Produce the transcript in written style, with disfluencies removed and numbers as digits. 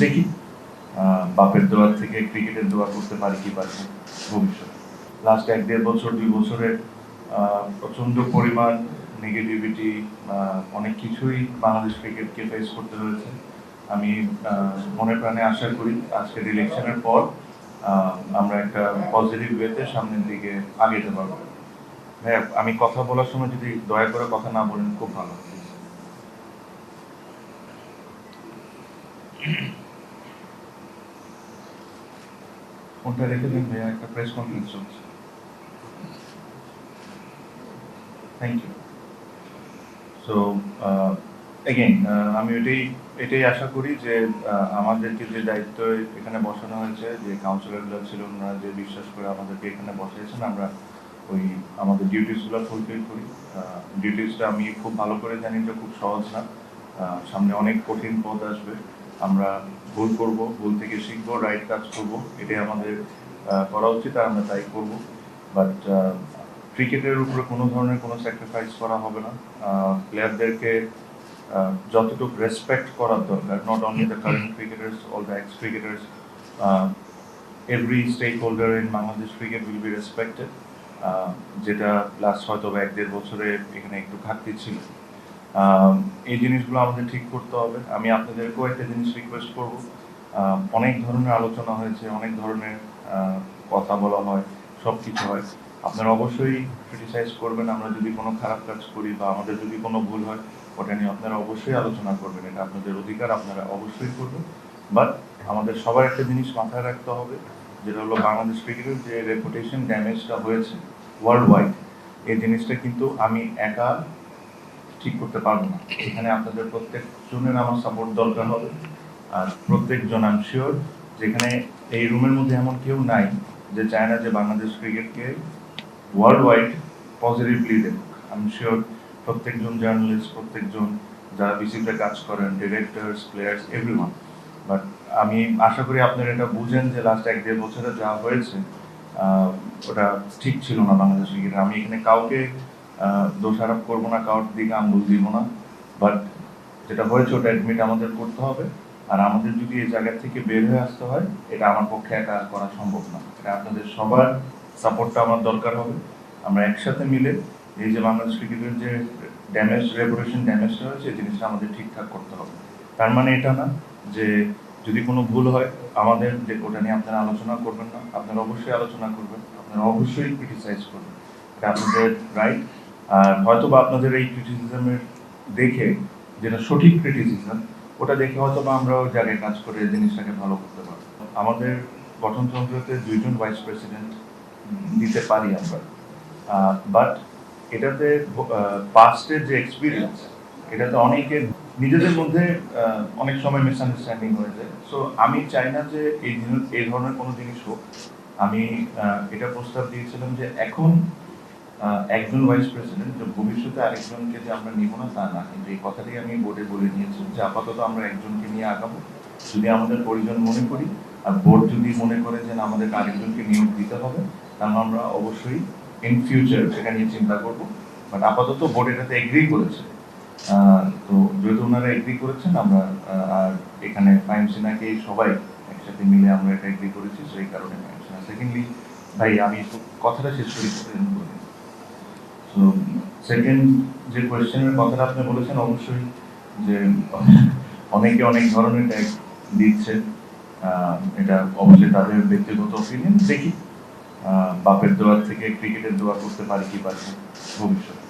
দেখি বাপের দোয়া থেকে ক্রিকেটের দোয়া করতে পারি কি পারি ভবিষ্যতে। লাস্ট 1-1.5 বছর 2 বছরের প্রচন্ড পরিমাণ নেগেটিভিটি, অনেক কিছুই বাংলাদেশ ক্রিকেটকে ফেস করতে হয়েছে। আমি মনে প্রাণে আশা করি আজকের ইলেকশনের পর আমরা একটা পজিটিভ ওয়েতে সামনের দিকে আগাতে পারবো। হ্যাঁ, আমি কথা বলার সময় যদি দয়া করে কথা না বলেন খুব ভালো। ফোনটা রেখে দিন ভাইয়া, একটা প্রেস কনফারেন্স চলছে। Thank you. সো এগেইন আমি এটাই আশা করি যে আমাদেরকে যে দায়িত্ব এখানে বসানো হয়েছে, যে কাউন্সিলরগুলো ছিল ওনারা যে বিশ্বাস করে আমাদেরকে এখানে বসিয়েছেন, আমরা আমাদের ডিউটিসগুলো ফুলফিল করি। ডিউটিসটা আমি খুব ভালো করে জানি যে খুব সহজ না, সামনে অনেক কঠিন পথ আসবে। আমরা ভুল করব, ভুল থেকে শিখবো, রাইট কাজ করব, এটাই আমাদের করা উচিত, আর আমরা তাই করব। বাট ক্রিকেটের উপরে কোনো ধরনের কোনো স্যাক্রিফাইস করা হবে না। প্লেয়ারদেরকে যতটুকু রেসপেক্ট করার দরকার, not only the current cricketers, all the ex cricketers, every stake holder in Bangladesh cricket will be respected, যেটা লাস্ট হয়তো 1-1.5 বছরে এখানে একটু ঘাটতি ছিল। এই জিনিসগুলো আমাদের ঠিক করতে হবে। আমি আপনাদেরকেও একটা জিনিস রিকোয়েস্ট করব, অনেক ধরনের আলোচনা হয়েছে, অনেক ধরনের কথা বলা হয়, সব কিছু হয়, আপনারা অবশ্যই ক্রিটিসাইজ করবেন। আমরা যদি কোনো খারাপ কাজ করি বা আমাদের যদি কোনো ভুল হয়, ওটা নিয়ে আপনারা অবশ্যই আলোচনা করবেন, এটা আপনাদের অধিকার, আপনারা অবশ্যই করবেন। বাট আমাদের সবার একটা জিনিস মাথায় রাখতে হবে, যেটা হলো বাংলাদেশ ক্রিকেটের যে রেপুটেশন ড্যামেজটা হয়েছে ওয়ার্ল্ড ওয়াইড, এই জিনিসটা কিন্তু আমি একা ঠিক করতে পারবো না। এখানে আপনাদের প্রত্যেকজনের আমার সাপোর্ট দরকার হবে। আর প্রত্যেকজন আই এম শিওর যেখানে এই রুমের মধ্যে এমন কেউ নাই যে চায় না যে বাংলাদেশ ক্রিকেটকে ওয়ার্ল্ড ওয়াইড পজিটিভলি দেখুক। আই এম শিওর প্রত্যেকজন জার্নালিস্ট, প্রত্যেকজন যারা বিসিতে কাজ করেন, ডিরেক্টরস, প্লেয়ার্স, এভরিওয়ান। বাট আমি আশা করি আপনারা এটা বুঝেন যে লাস্ট 1-1.5 বছরে যা হয়েছে ওটা ঠিক ছিল না বাংলাদেশ ক্রিকেটে। আমি এখানে কাউকে দোষারোপ করবো না, কারোর দিকে আঙুল দিব না। বাট যেটা হয়েছে ওটা অ্যাডমিট আমাদের করতে হবে। আর আমাদের যদি এই জায়গা থেকে বের হয়ে আসতে হয়, এটা আমার পক্ষে একা করা সম্ভব না। এটা আপনাদের সবার সাপোর্টটা আমার দরকার হবে। আমরা একসাথে মিলে এই যে বাংলাদেশ ক্রিকেটের যে রেপুটেশন ড্যামেজটা হয়েছে, এই জিনিসটা আমাদের ঠিকঠাক করতে হবে। তার মানে এটা না যে যদি কোনো ভুল হয় আমাদের যে ওটা নিয়ে আপনারা আলোচনা করবেন না, আপনারা অবশ্যই আলোচনা করবেন, আপনারা অবশ্যই ক্রিটিসাইজ করবেন, এটা আপনাদের রাইট। আর হয়তো বা আপনাদের এই ক্রিটিসিজমের দেখে, যেটা সঠিক ক্রিটিসিজম, ওটা দেখে হয়তো বা আমরা ওই জায়গায় কাজ করে জিনিসটাকে ভালো করতে পারবো। আমাদের গঠনতন্ত্রতে 2 জন ভাইস প্রেসিডেন্ট দিতে পারি আমরা, বাট এটাতে পাস্টের যে এক্সপিরিয়েন্স, এটাতে অনেকে নিজেদের মধ্যে অনেক সময় মিসআন্ডারস্ট্যান্ডিং হয়ে যায়। সো আমি চাই না যে এই ধরনের কোনো জিনিস হোক। আমি এটা প্রস্তাব দিয়েছিলাম যে এখন একজন ভাইস প্রেসিডেন্ট, যে ভবিষ্যতে আরেকজনকে যে আমরা নিব না তা না, কিন্তু এই কথাটাই আমি বোর্ডে বলে নিয়েছি যে আপাতত আমরা একজনকে নিয়ে আগাবো। যদি আমাদের প্রয়োজন মনে করি আর বোর্ড যদি মনে করে যে আমাদের আরেকজনকে নিয়োগ দিতে হবে, তাহলে আমরা অবশ্যই ইন ফিউচার সেটা নিয়ে চিন্তা করব। বাট আপাতত বোর্ড এটাতে এগ্রি করেছে। তো যেহেতু ওনারা এগ্রি করেছেন, আমরা আর এখানে ফাইম সিনাকে সবাই একসাথে মিলে আমরা এটা এগ্রি করেছি, সেই কারণে ফাইম সিনা। সেকেন্ডলি ভাই আমি কথাটা শেষ করি। তো সেকেন্ড যে কোয়েশ্চেনের কথাটা আপনি বলেছেন, অবশ্যই যে অনেকে অনেক ধরনের ট্যাগ দিচ্ছে, এটা অবশ্যই তাদের ব্যক্তিগত অপিনিয়ন। দেখি বাপের দোয়া থেকে ক্রিকেটের দোয়া করতে পারি কি পারি ভবিষ্যতে।